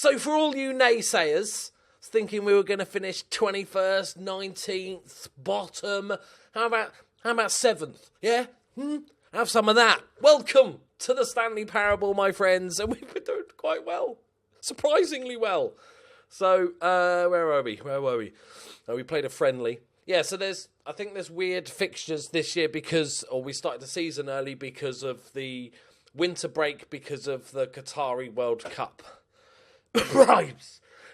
So for all you naysayers thinking we were going to finish 21st, 19th, bottom, how about 7th? Yeah? Have some of that. Welcome to the Stanley Parable, my friends. And we've been doing quite well. Surprisingly well. So, where were we? We played a friendly. Yeah, so I think there's weird fixtures this year we started the season early because of the winter break, because of the Qatari World Cup.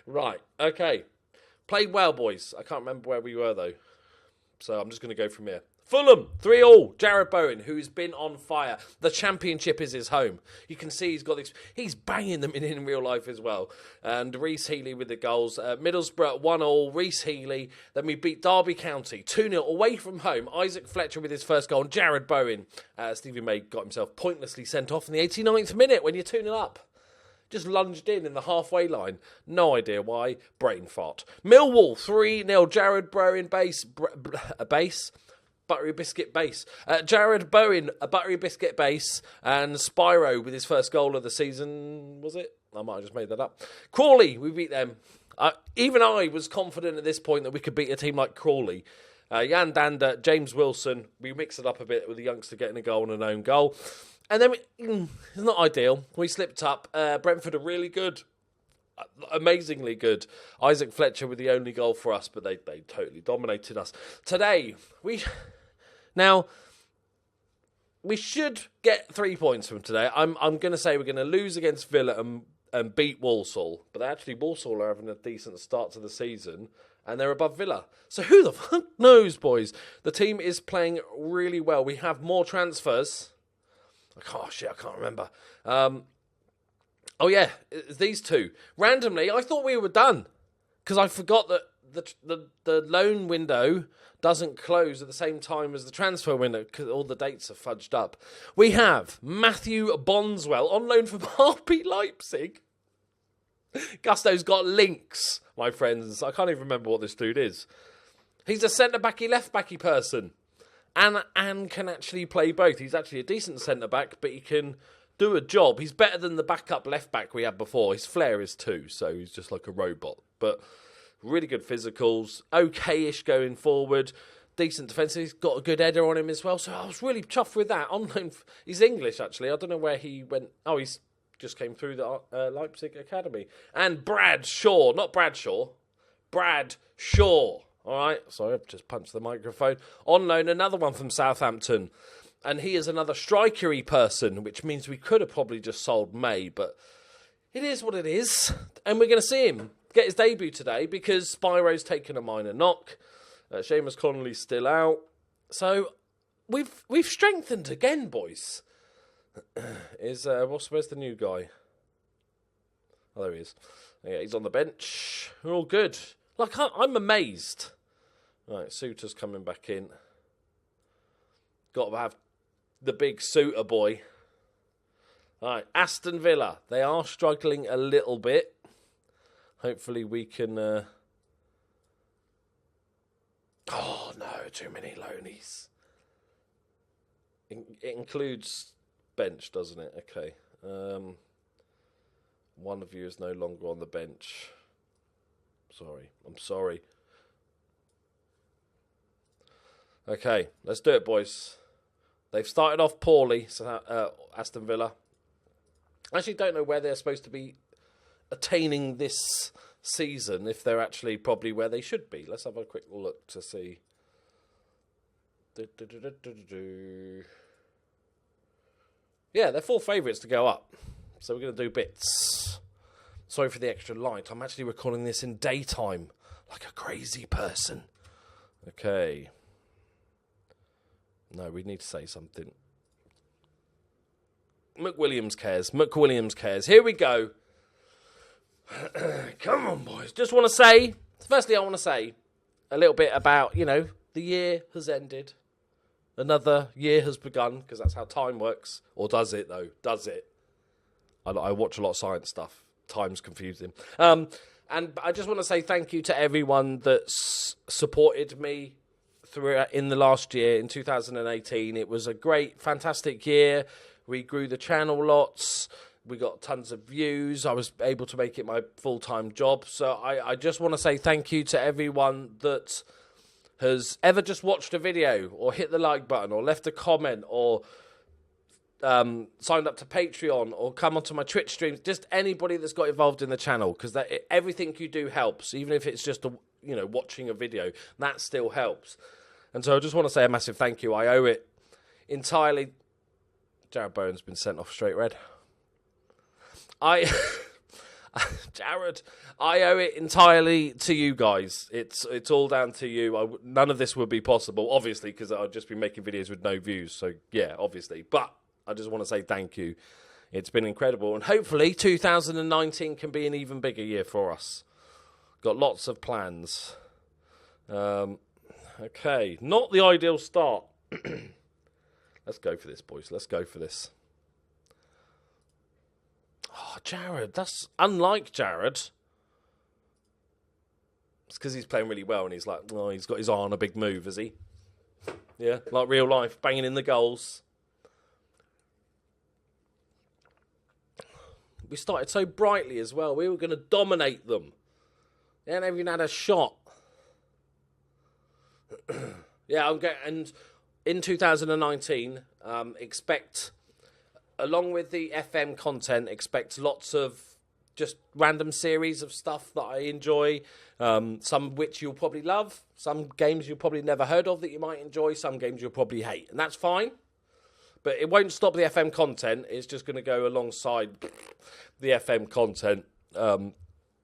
Right, okay. Played well, boys. I can't remember where we were, though. So I'm just going to go from here. Fulham, 3-3. Jared Bowen, who's been on fire. The Championship is his home. You can see he's got this. He's banging them in real life as well. And Reece Healey with the goals. Middlesbrough, 1-1. Reece Healey. Then we beat Derby County, 2-0 away from home. Isaac Fletcher with his first goal. And Jared Bowen. Stevie May got himself pointlessly sent off in the 89th minute when you're 2-0 up. Just lunged in the halfway line. No idea why. Brain fart. Millwall, 3-0. Jared Bowen base. Buttery biscuit base. Jared Bowen, a buttery biscuit base. And Spyro with his first goal of the season. Was it? I might have just made that up. Crawley, we beat them. Even I was confident at this point that we could beat a team like Crawley. Jan Danda, James Wilson. We mixed it up a bit with the youngster getting a goal and an own goal. And then, it's not ideal. We slipped up. Brentford are really good. Amazingly good. Isaac Fletcher with the only goal for us, but they totally dominated us. Today, we should get 3 points from today. I'm going to say we're going to lose against Villa and beat Walsall. But actually, Walsall are having a decent start to the season, and they're above Villa. So who the fuck knows, boys? The team is playing really well. We have more transfers. I can't remember. Oh, yeah, it's these two. Randomly, I thought we were done. Because I forgot that the loan window doesn't close at the same time as the transfer window, because all the dates are fudged up. We have Matthew Bondswell on loan from RB Leipzig. Gusto's got links, my friends. I can't even remember what this dude is. He's a centre-backy, left-backy person. And can actually play both. He's actually a decent centre-back, but he can do a job. He's better than the backup left-back we had before. His flair is too, so he's just like a robot. But really good physicals, okay-ish going forward, decent defence. He's got a good header on him as well, so I was really chuffed with that. He's English, actually. I don't know where he went. Oh, he's just came through the Leipzig Academy. And Brad Shaw, not Bradshaw, Brad Shaw. All right, sorry, I've just punched the microphone. On loan, another one from Southampton. And he is another strikery person, which means we could have probably just sold May, but it is what it is. And we're going to see him get his debut today because Spyro's taken a minor knock. Seamus Connolly's still out. So we've strengthened again, boys. Where's the new guy? Oh, there he is. Yeah, he's on the bench. We're all good. Like, I'm amazed. Right, Suter's coming back in. Got to have the big Suter boy. All right, Aston Villa. They are struggling a little bit. Hopefully we can... Oh, no, too many loanies. It includes bench, doesn't it? Okay. One of you is no longer on the bench. I'm sorry. Okay, let's do it, boys. They've started off poorly, so Aston Villa. I actually don't know where they're supposed to be attaining this season, if they're actually probably where they should be. Let's have a quick look to see. Yeah, they're full favourites to go up. So we're going to do bits. Sorry for the extra light. I'm actually recording this in daytime, like a crazy person. Okay. No, we need to say something. McWilliams cares. Here we go. Come on, boys. Just want to say, firstly, I want to say a little bit about, the year has ended. Another year has begun, because that's how time works. Or does it, though? Does it? I watch a lot of science stuff. Time's confusing. And I just want to say thank you to everyone that's supported me in the last year, in 2018. It was a great, fantastic year. We grew the channel lots. We got tons of views. I was able to make it my full-time job. So I just want to say thank you to everyone that has ever just watched a video or hit the like button or left a comment or signed up to Patreon or come onto my Twitch streams. Just anybody that's got involved in the channel, because everything you do helps. Even if it's just watching a video, that still helps. And so I just want to say a massive thank you. I owe it entirely. Jared Bowen's been sent off straight red. Jared, I owe it entirely to you guys. It's all down to you. None of this would be possible, obviously, because I'd just be making videos with no views. So, yeah, obviously. But I just want to say thank you. It's been incredible. And hopefully 2019 can be an even bigger year for us. Got lots of plans. Okay, not the ideal start. Let's go for this, boys. Let's go for this. Oh, Jared, that's unlike Jared. It's because he's playing really well and he's like, oh, he's got his eye on a big move, has he? Yeah, like real life, banging in the goals. We started so brightly as well. We were going to dominate them. They hadn't even had a shot. Yeah, and in 2019, expect, along with the FM content, expect lots of just random series of stuff that I enjoy. Some which you'll probably love. Some games you've probably never heard of that you might enjoy. Some games you'll probably hate. And that's fine. But it won't stop the FM content. It's just going to go alongside the FM content.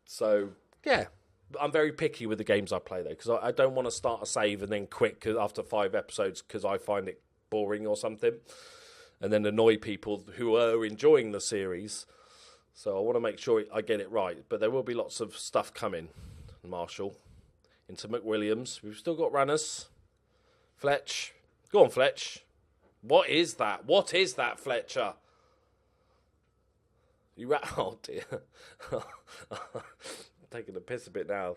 So, yeah. I'm very picky with the games I play, though, because I don't want to start a save and then quit after 5 episodes because I find it boring or something, and then annoy people who are enjoying the series. So I want to make sure I get it right. But there will be lots of stuff coming. Marshall into McWilliams. We've still got runners. Fletch. Go on, Fletch. What is that? What is that, Fletcher? Oh, dear. Taking the piss a bit now.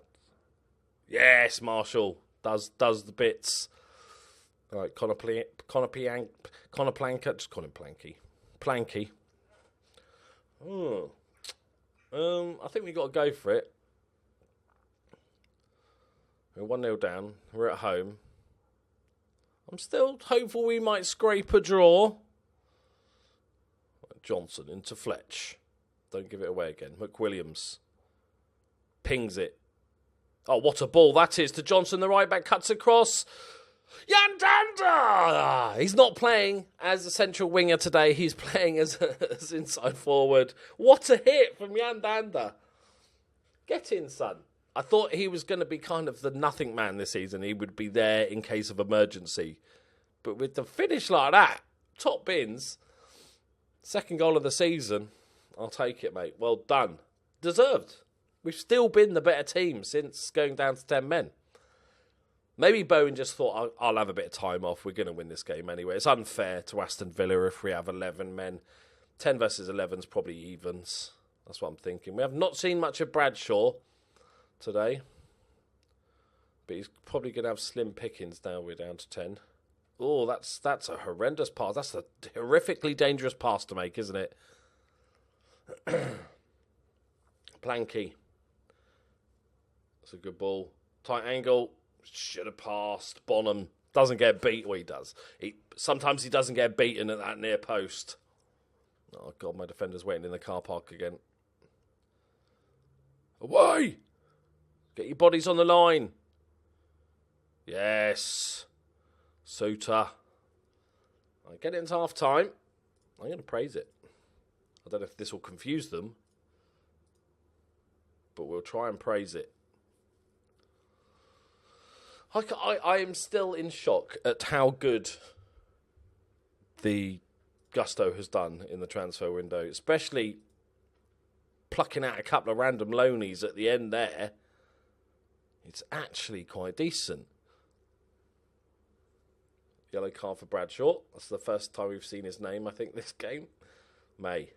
Yes, Marshall does the bits. All right, Connor Planky, just call him Planky. I think we got to go for it. We're 1-0 down. We're at home. I'm still hopeful we might scrape a draw. Johnson into Fletch. Don't give it away again. McWilliams pings it. Oh, what a ball that is to Johnson. The right back cuts across. Yandanda! He's not playing as a central winger today. He's playing as inside forward. What a hit from Yandanda. Get in, son. I thought he was going to be kind of the nothing man this season. He would be there in case of emergency. But with the finish like that, top bins, second goal of the season, I'll take it, mate. Well done. Deserved. We've still been the better team since going down to 10 men. Maybe Bowen just thought, I'll have a bit of time off. We're going to win this game anyway. It's unfair to Aston Villa if we have 11 men. 10 versus 11's probably evens. That's what I'm thinking. We have not seen much of Bradshaw today. But he's probably going to have slim pickings now we're down to 10. Oh, that's a horrendous pass. That's a horrifically dangerous pass to make, isn't it? Planky. That's a good ball. Tight angle. Should have passed. Bonham doesn't get beat. Well, he does. Sometimes he doesn't get beaten at that near post. Oh, God, my defender's waiting in the car park again. Away! Get your bodies on the line. Yes. Suter. I get it into half time. I'm going to praise it. I don't know if this will confuse them, but we'll try and praise it. I am still in shock at how good the Gusto has done in the transfer window, especially plucking out a couple of random loanies at the end there. It's actually quite decent. Yellow card for Bradshaw. That's the first time we've seen his name, I think, this game. May.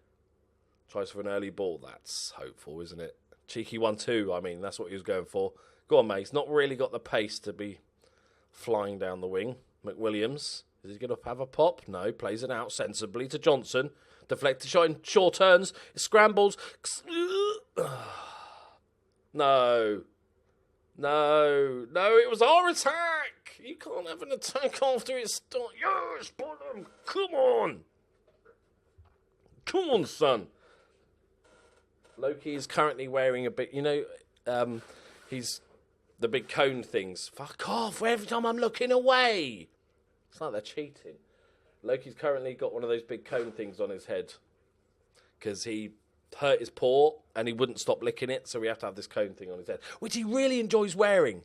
Tries for an early ball. That's hopeful, isn't it? Cheeky 1-2, I mean, that's what he was going for. Go on, mate. He's not really got the pace to be flying down the wing. McWilliams. Is he going to have a pop? No. Plays it out sensibly to Johnson. Deflected shot in short turns. It scrambles. No, it was our attack. You can't have an attack after it starts. Yes, bottom. Come on, son. Loki is currently wearing a bit, he's the big cone things. Fuck off, every time I'm looking away. It's like they're cheating. Loki's currently got one of those big cone things on his head because he hurt his paw and he wouldn't stop licking it, so we have to have this cone thing on his head, which he really enjoys wearing.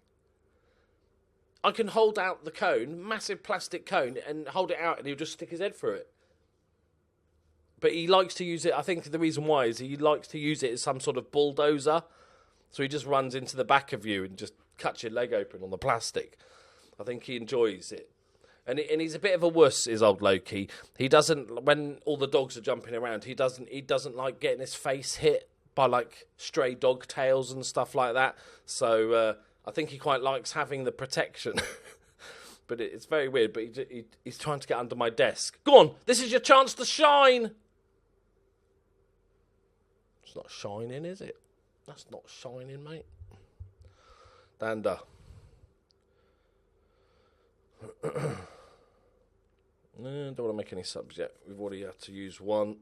I can hold out the cone, massive plastic cone, and hold it out and he'll just stick his head through it. But he likes to use it, I think the reason why is he likes to use it as some sort of bulldozer. So he just runs into the back of you and just cuts your leg open on the plastic. I think he enjoys it. And he's a bit of a wuss, is old Loki. He doesn't, when all the dogs are jumping around, he doesn't like getting his face hit by like stray dog tails and stuff like that. So I think he quite likes having the protection. But it's very weird. But he's trying to get under my desk. Go on, this is your chance to shine. It's not shining, is it? That's not shining, mate. Dander. Don't want to make any subs yet. We've already had to use one.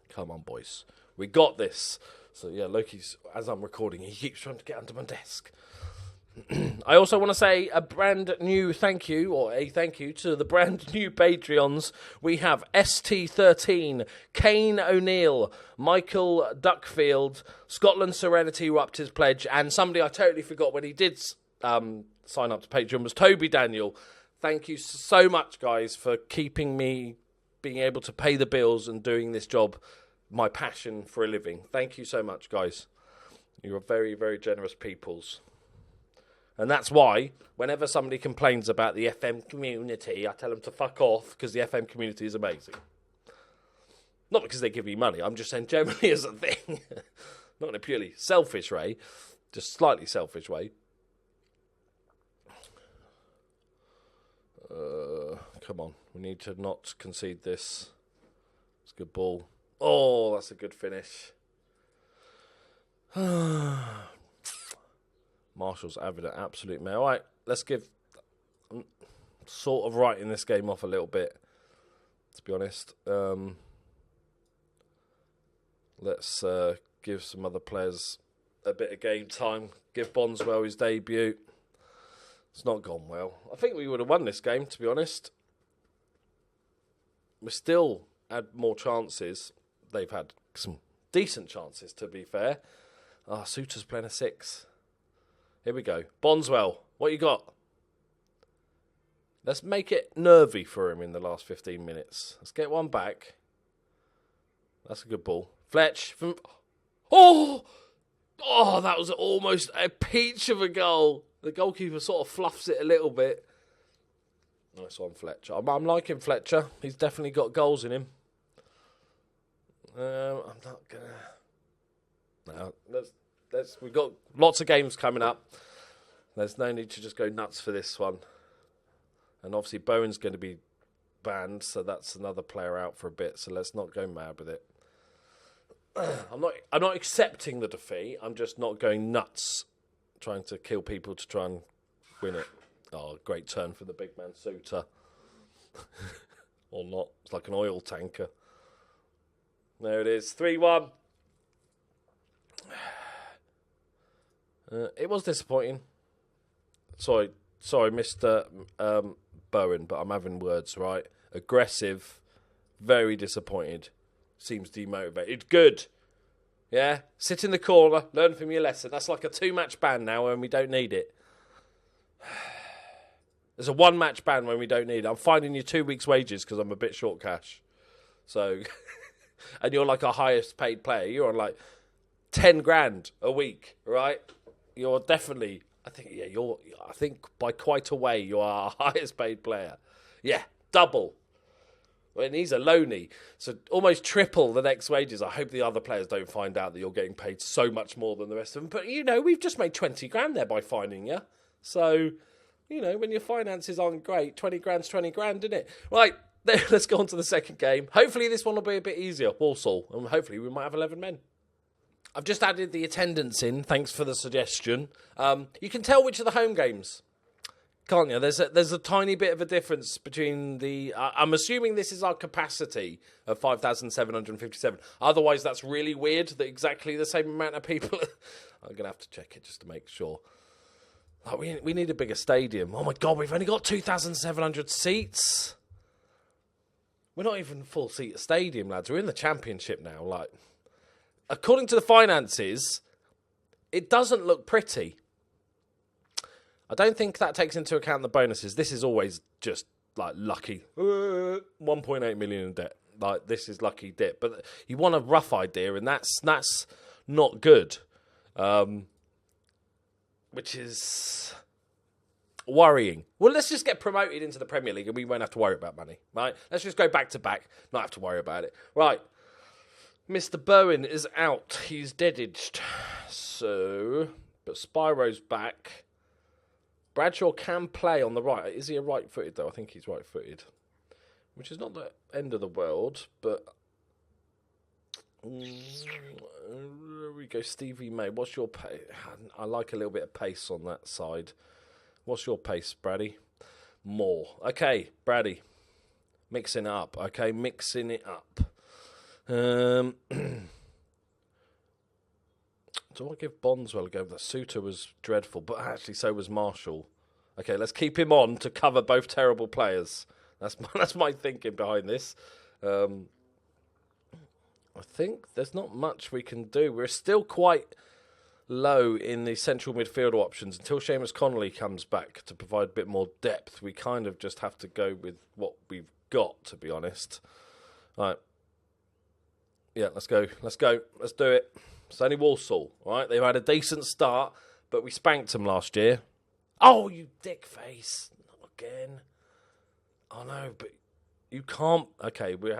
Come on, boys. We got this. So, yeah, Loki's, as I'm recording, he keeps trying to get under my desk. I also want to say a brand new thank you to the brand new Patreons. We have ST13, Kane O'Neill, Michael Duckfield, Scotland Serenity who upped his pledge, and somebody I totally forgot when he did sign up to Patreon was Toby Daniel. Thank you so much, guys, for keeping me being able to pay the bills and doing this job, my passion for a living. Thank you so much, guys. You're very, very generous peoples. And that's why, whenever somebody complains about the FM community, I tell them to fuck off, because the FM community is amazing. Not because they give me money, I'm just saying generally as a thing. Not in a purely selfish way, just slightly selfish way. Come on, we need to not concede this. It's a good ball. Oh, that's a good finish. Marshall's having an absolute mare. All right, let's give... I'm sort of writing this game off a little bit, to be honest. Let's give some other players a bit of game time. Give Bondswell his debut. It's not gone well. I think we would have won this game, to be honest. We still had more chances. They've had some decent chances, to be fair. Suter's playing a 6. Here we go. Bondswell, what you got? Let's make it nervy for him in the last 15 minutes. Let's get one back. That's a good ball. Fletch. Oh, that was almost a peach of a goal. The goalkeeper sort of fluffs it a little bit. Nice one, Fletcher. I'm liking Fletcher. He's definitely got goals in him. I'm not gonna. No, we've got lots of games coming up. There's no need to just go nuts for this one. And obviously Bowen's going to be banned, so that's another player out for a bit. So let's not go mad with it. I'm not accepting the defeat. I'm just not going nuts, trying to kill people to try and win it. Oh, great turn for the big man Suter. Or not. It's like an oil tanker. There it is. 3-1. It was disappointing. Sorry, Mr. Bowen, but I'm having words, right? Aggressive, very disappointed. Seems demotivated. Good. Yeah? Sit in the corner, learn from your lesson. That's like a 2-match ban now when we don't need it. There's a 1-match ban when we don't need it. I'm finding you 2 weeks' wages because I'm a bit short cash. So, and you're like our highest paid player. You're on like 10 grand a week, right? You're definitely, I think by quite a way, you are our highest paid player. Yeah, double. And he's a loanee, so almost triple the next wages. I hope the other players don't find out that you're getting paid so much more than the rest of them. But, we've just made 20 grand there by finding you. So, when your finances aren't great, 20 grand's 20 grand, isn't it? Right, let's go on to the second game. Hopefully this one will be a bit easier. Walsall. And hopefully we might have 11 men. I've just added the attendance in. Thanks for the suggestion. You can tell which are the home games, can't you? There's a tiny bit of a difference between the... I'm assuming this is our capacity of 5,757. Otherwise, that's really weird that exactly the same amount of people... I'm going to have to check it just to make sure. Like, we need a bigger stadium. Oh, my God, we've only got 2,700 seats. We're not even full-seat stadium, lads. We're in the Championship now. Like, according to the finances, it doesn't look pretty. I don't think that takes into account the bonuses. This is always just, like, lucky. 1.8 million in debt. Like, this is lucky dip. But you want a rough idea, and that's not good. Which is worrying. Well, let's just get promoted into the Premier League and we won't have to worry about money, right? Let's just go back to back, not have to worry about it. Right. Mr. Bowen is out. He's dead-edged. So, but Spyro's back. Bradshaw can play on the right. Is he a right-footed, though? I think he's right-footed. Which is not the end of the world, but... There we go, Stevie May. What's your pace? I like a little bit of pace on that side. What's your pace, Brady? More. Okay, Brady. Mixing it up. Okay, mixing it up. Do I give Bondswell a go? The Suter was dreadful, but actually so was Marshall. Okay, let's keep him on to cover both terrible players. That's my thinking behind this. I think there's not much we can do. We're still quite low in the central midfielder options. Until Seamus Connolly comes back to provide a bit more depth, we kind of just have to go with what we've got, to be honest. All right. Yeah, let's go. Let's do it. It's only Walsall, all right? They've had a decent start, but we spanked them last year. Oh, you dick face. Not again. Oh, no, but you can't... Okay, we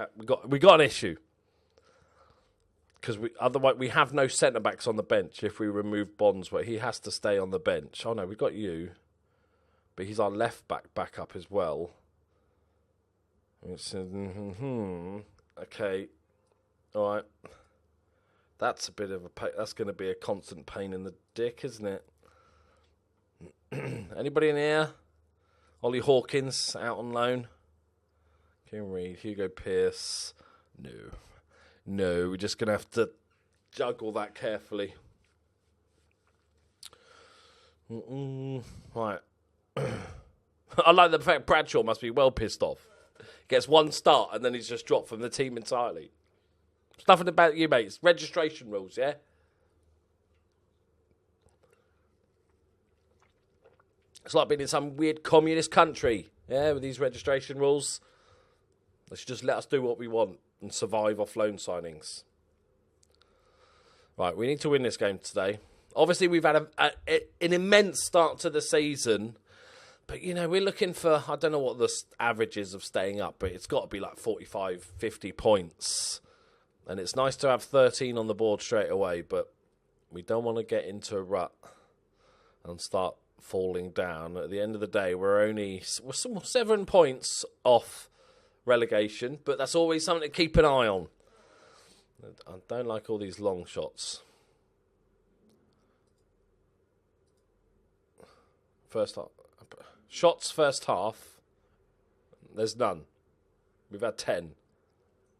got an issue. Because otherwise we have no centre-backs on the bench if we remove Bondswell. He has to stay on the bench. Oh, no, we've got you. But he's our left-back up as well. Okay. All right. That's a bit of a... That's going to be a constant pain in the dick, isn't it? Anybody in here? Ollie Hawkins out on loan. Kim Reid, Hugo Pearce. No, we're just going to have to juggle that carefully. Right. I like the fact Bradshaw must be well pissed off. Gets one start and then he's just dropped from the team entirely. It's nothing about you, mate. It's registration rules, yeah? It's like being in some weird communist country, yeah, with these registration rules. They should just let us do what we want and survive off loan signings. Right, we need to win this game today. Obviously, we've had an immense start to the season. But, you know, we're looking for... I don't know what the average is of staying up, but it's got to be like 45, 50 points. And it's nice to have 13 on the board straight away, but we don't want to get into a rut and start falling down. At the end of the day, we're 7 points off relegation, but that's always something to keep an eye on. I don't like all these long shots. First half. Shots first half. There's none. We've had 10.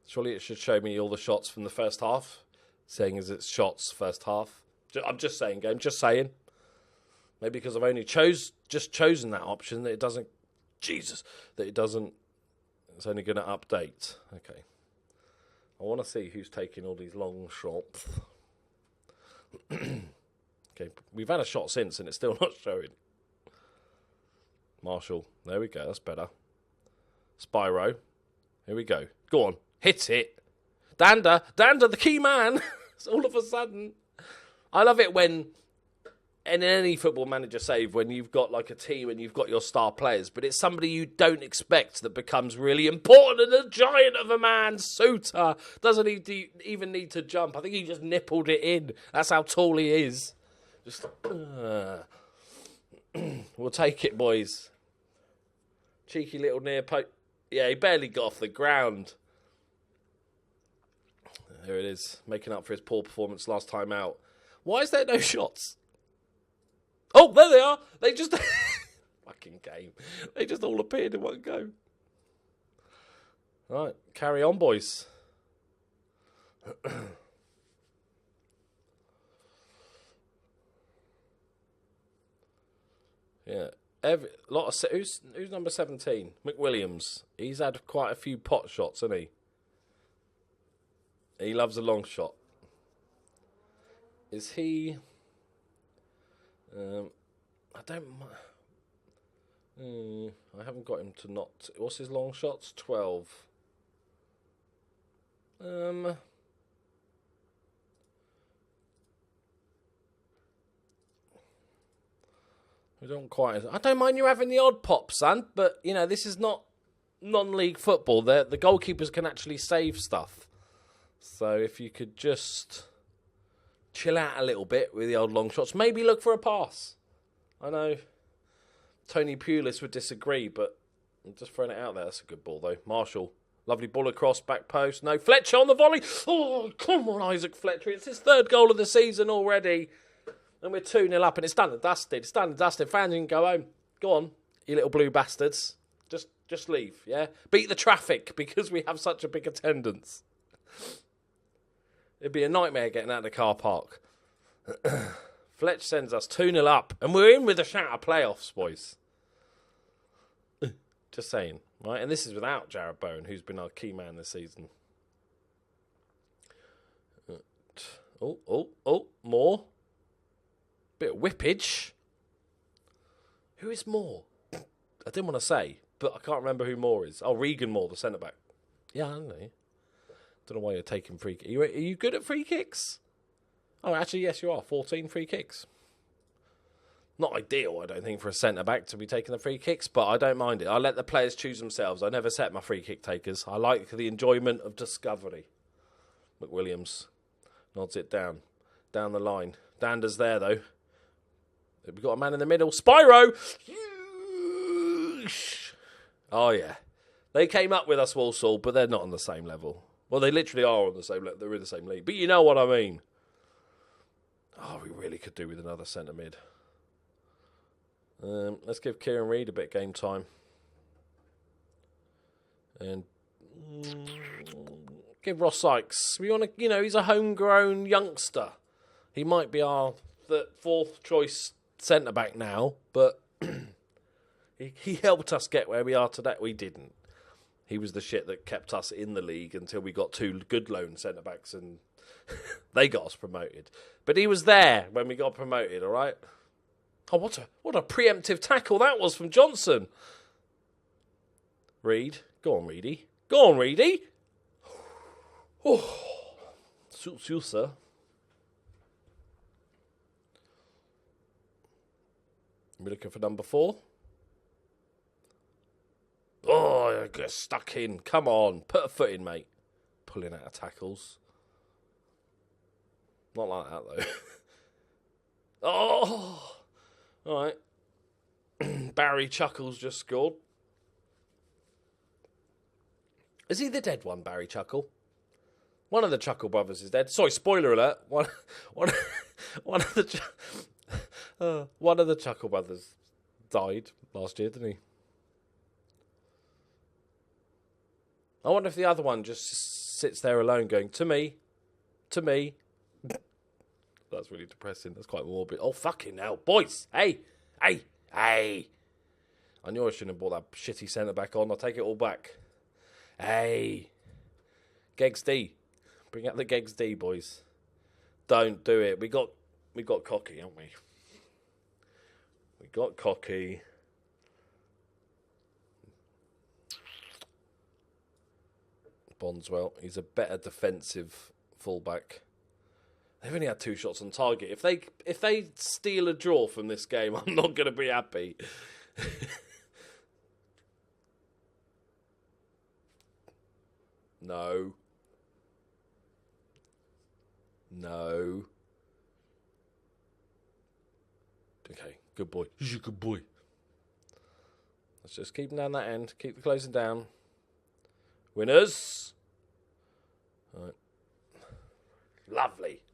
Surely it should show me all the shots from the first half, saying as it's shots first half. I'm just saying, game. Just saying. Maybe because I've only chosen that option that it doesn't. Jesus, that it doesn't. It's only going to update. Okay. I want to see who's taking all these long shots. Okay, we've had a shot since and it's still not showing. Marshall. There we go. That's better. Spyro. Here we go. Go on. Hit it. Dander, the key man. It's all of a sudden. I love it when... in any football manager save, when you've got like a team and you've got your star players, but it's somebody you don't expect that becomes really important, and a giant of a man, Suter, doesn't even need to jump. I think he just nippled it in. That's how tall he is. Just, we'll take it, boys. Cheeky little near post. Yeah, he barely got off the ground. There it is, making up for his poor performance last time out. Why is there no shots? Oh, there they are. They just... Fucking game. They just all appeared in one go. Right, carry on, boys. Yeah. Who's number 17? McWilliams. He's had quite a few pot shots, hasn't he? He loves a long shot. Is he... I don't... I haven't got him to not... What's his long shots? 12. We don't quite... I don't mind you having the odd pop, son, but, you know, this is not non-league football. The goalkeepers can actually save stuff. So if you could just chill out a little bit with the old long shots, maybe look for a pass. I know Tony Pulis would disagree, but I'm just throwing it out there. That's a good ball, though. Marshall, lovely ball across, back post. No, Fletcher on the volley. Oh, come on, Isaac Fletcher. It's his third goal of the season already. And we're 2-0 up, and it's done and dusted. It's done and dusted. Fans can go home. Go on, you little blue bastards. Just leave, yeah? Beat the traffic, because we have such a big attendance. It'd be a nightmare getting out of the car park. Fletch sends us 2-0 up, and we're in with a shout of playoffs, boys. Just saying, right? And this is without Jarrod Bowen, who's been our key man this season. More. Bit of whippage. Who is Moore? I didn't want to say, but I can't remember who Moore is. Oh, Regan Moore, the centre-back. Yeah, I don't know. Don't know why you're taking free kicks. Are you good at free kicks? Oh, actually, yes, you are. 14 free kicks. Not ideal, I don't think, for a centre-back to be taking the free kicks, but I don't mind it. I let the players choose themselves. I never set my free kick takers. I like the enjoyment of discovery. McWilliams nods it down the line. Dander's there, though. We've got a man in the middle. Spyro! Oh, yeah. They came up with us, Walsall, but they're not on the same level. Well, they literally are on the same level. They're in the same league. But you know what I mean. Oh, we really could do with another centre mid. Let's give Kieran Reid a bit of game time. And give Ross Sykes. We want to, he's a homegrown youngster. He might be our fourth choice centre-back now, but he helped us get where we are today. We didn't. He was the shit that kept us in the league until we got two good loan centre-backs and they got us promoted. But he was there when we got promoted, all right? Oh, what a preemptive tackle that was from Johnson. Reid. Go on, Reedy. Go on, Reedy. Oh, suits you, sir. We're looking for number 4. Oh, I get stuck in. Come on. Put a foot in, mate. Pulling out of tackles. Not like that, though. Oh! All right. Barry Chuckles just scored. Is he the dead one, Barry Chuckle? One of the Chuckle brothers is dead. Sorry, spoiler alert. One of the Chuckle brothers died last year, didn't he? I wonder if the other one just sits there alone going, to me. That's really depressing. That's quite morbid. Oh, fucking hell. Boys. Hey. I knew I shouldn't have brought that shitty centre-back on. I'll take it all back. Hey. Gegs D. Bring out the Gegs D, boys. Don't do it. We got cocky, haven't we? We got cocky. Bondswell. He's a better defensive fullback. They've only had 2 shots on target. If they steal a draw from this game, I'm not going to be happy. No. Okay, good boy. He's a good boy. Let's just keep him down that end. Keep the closing down. Winners. Right.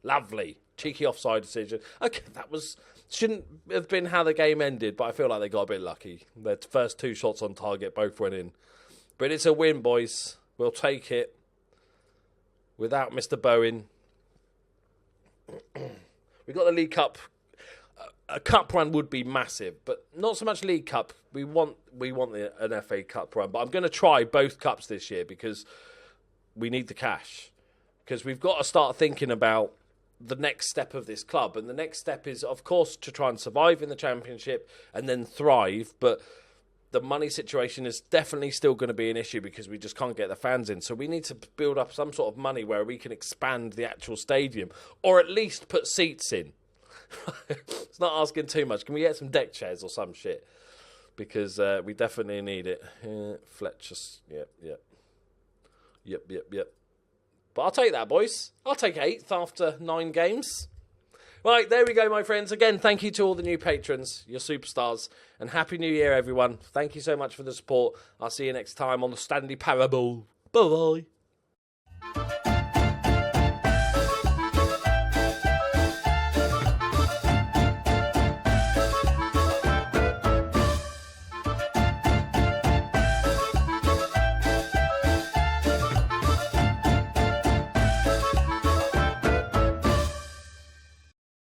Lovely. Cheeky offside decision. Okay, shouldn't have been how the game ended, but I feel like they got a bit lucky. Their first 2 shots on target both went in. But it's a win, boys. We'll take it. Without Mr. Bowen. We got the League Cup. A cup run would be massive, but not so much League Cup. We want an FA Cup run, but I'm going to try both cups this year because we need the cash. Because we've got to start thinking about the next step of this club, and the next step is, of course, to try and survive in the Championship and then thrive. But the money situation is definitely still going to be an issue because we just can't get the fans in. So we need to build up some sort of money where we can expand the actual stadium, or at least put seats in. It's not asking too much. Can we get some deck chairs or some shit? Because we definitely need it. Fletcher's, yep. But I'll take that, boys. I'll take 8th after 9 games. Right, there we go, my friends. Again, thank you to all the new patrons, your superstars, and Happy New Year, everyone. Thank you so much for the support. I'll see you next time on the Stanley Parable. Bye-bye.